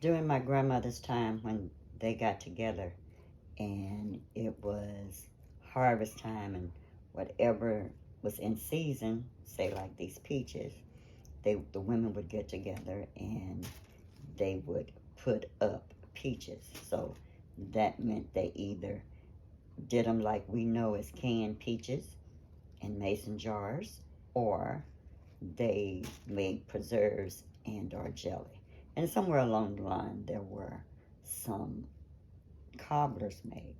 During my grandmother's time when they got together and it was harvest time and whatever was in season, say like these peaches, the women would get together and they would put up peaches. So that meant they either did them like we know as canned peaches in mason jars, or they made preserves and or jelly. And somewhere along the line there were some cobblers made.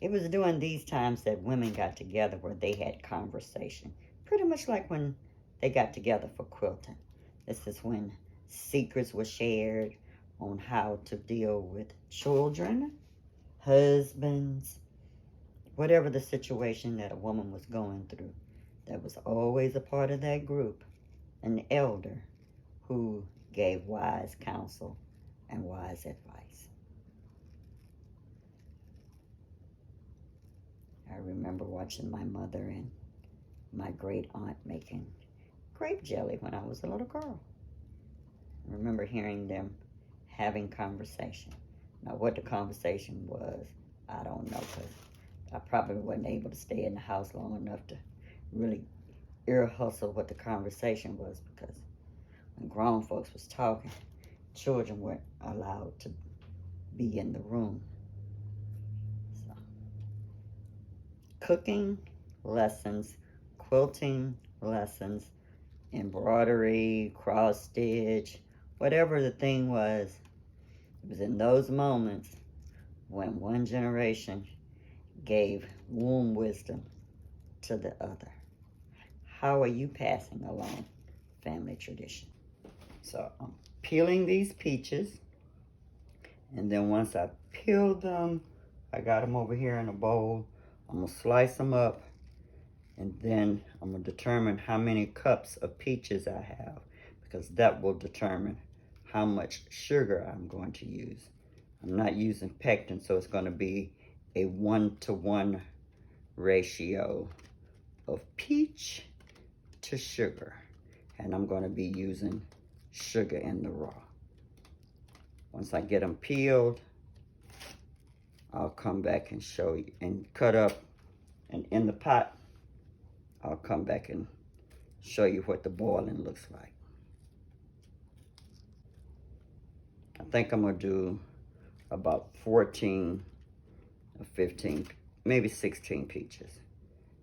It was during these times that women got together where they had conversation, pretty much like when they got together for quilting. This is when secrets were shared on how to deal with children, husbands, whatever the situation that a woman was going through. There was always a part of that group, an elder, who gave wise counsel and wise advice. I remember watching my mother and my great aunt making grape jelly when I was a little girl. I remember hearing them having conversation. Now, what the conversation was, I don't know, because I probably wasn't able to stay in the house long enough to really ear hustle what the conversation was, because when grown folks was talking, children weren't allowed to be in the room. So, cooking lessons, quilting lessons, embroidery, cross stitch, whatever the thing was, it was in those moments when one generation gave womb wisdom to the other. How are you passing along family tradition? So I'm peeling these peaches, and then once I peel them, I got them over here in a bowl. I'm gonna slice them up, and then I'm gonna determine how many cups of peaches I have, because that will determine how much sugar I'm going to use. I'm not using pectin, so it's gonna be a 1-to-1 ratio of peach to sugar. And I'm gonna be using sugar in the raw. Once I get them peeled, I'll come back and show you, and cut up, and in the pot, I'll come back and show you what the boiling looks like. I think I'm gonna do about 14 or 15, maybe 16 peaches,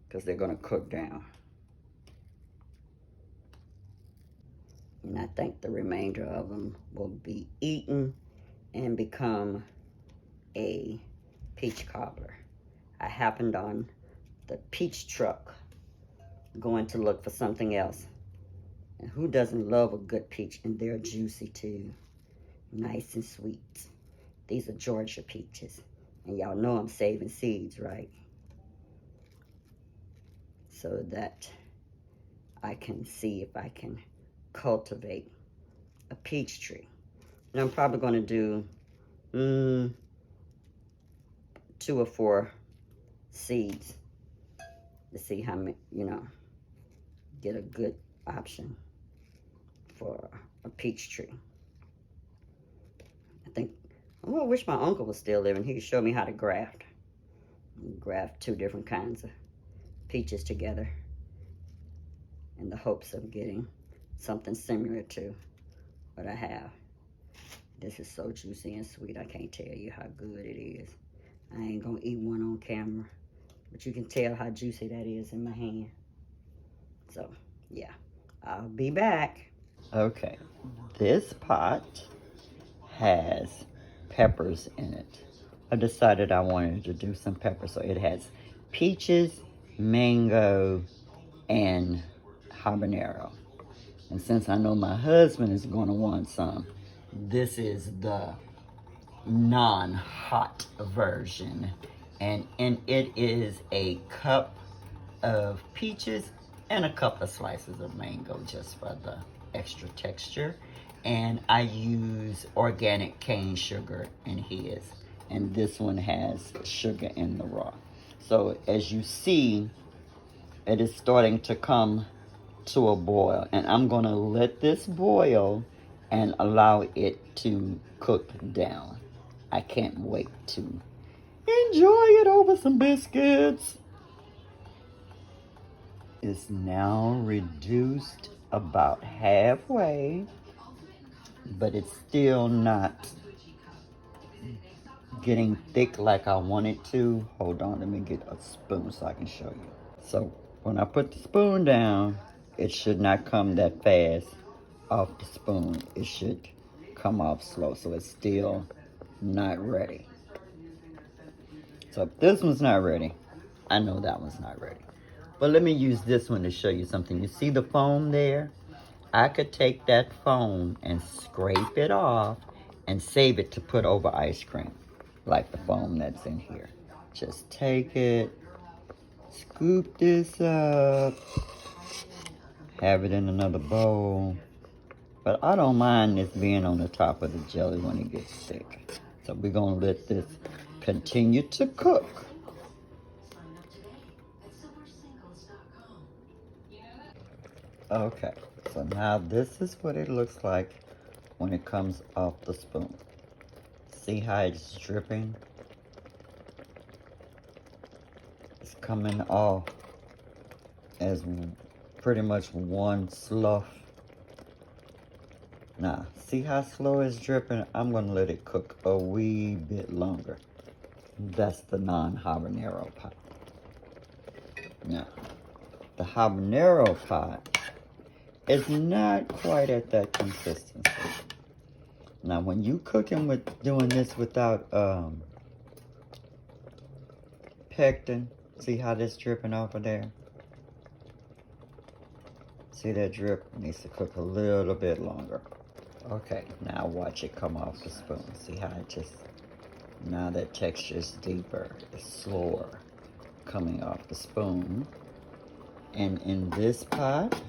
because they're gonna cook down. And I think the remainder of them will be eaten and become a peach cobbler. I happened on the peach truck going to look for something else. And who doesn't love a good peach? And they're juicy too, nice and sweet. These are Georgia peaches. And y'all know I'm saving seeds, right? So that I can see if I can cultivate a peach tree. And I'm probably going to do 2 or 4 seeds to see how many, get a good option for a peach tree. I wish my uncle was still living. He could show me how to graft. Graft 2 different kinds of peaches together in the hopes of getting something similar to what I have. This is so juicy and sweet. I can't tell you how good it is. I ain't gonna eat one on camera, but you can tell how juicy that is in my hand. So, yeah, I'll be back. Okay, this pot has peppers in it. I decided I wanted to do some peppers, so it has peaches, mango, and habanero. And since I know my husband is going to want some, this is the non-hot version. And it is a cup of peaches and a couple of slices of mango just for the extra texture. And I use organic cane sugar in his. And this one has sugar in the raw. So as you see, it is starting to come to a boil, and I'm gonna let this boil and allow it to cook down. I can't wait to enjoy it over some biscuits. It's now reduced about halfway, but it's still not getting thick like I want it to. Hold on, let me get a spoon so I can show you. So when I put the spoon down, it should not come that fast off the spoon. It should come off slow, so it's still not ready. So if this one's not ready, I know that one's not ready. But let me use this one to show you something. You see the foam there? I could take that foam and scrape it off and save it to put over ice cream, like the foam that's in here. Just take it, scoop this up, have it in another bowl. But I don't mind this being on the top of the jelly when it gets thick. So we're gonna let this continue to cook. Okay, so now this is what it looks like when it comes off the spoon. See how it's dripping? It's coming off as pretty much one slough. Now, see how slow it's dripping? I'm gonna let it cook a wee bit longer. That's the non-habanero pot. Now, the habanero pot is not quite at that consistency. Now, when you cooking with doing this without pectin, see how this dripping off of there? See that drip? It needs to cook a little bit longer. Okay, now watch it come off the spoon. See how it just, now that texture is deeper, it's slower coming off the spoon. And in this pot,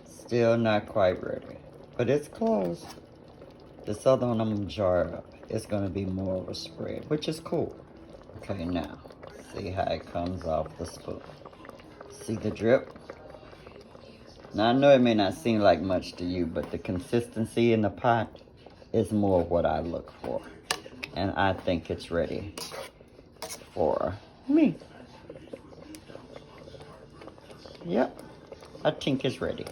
still not quite ready, but it's close. This other one I'm gonna jar up. It's gonna be more of a spread, which is cool. Okay, now, see how it comes off the spoon. See the drip? Now I know it may not seem like much to you, but the consistency in the pot is more what I look for. And I think it's ready for me. Yep, I think it's ready.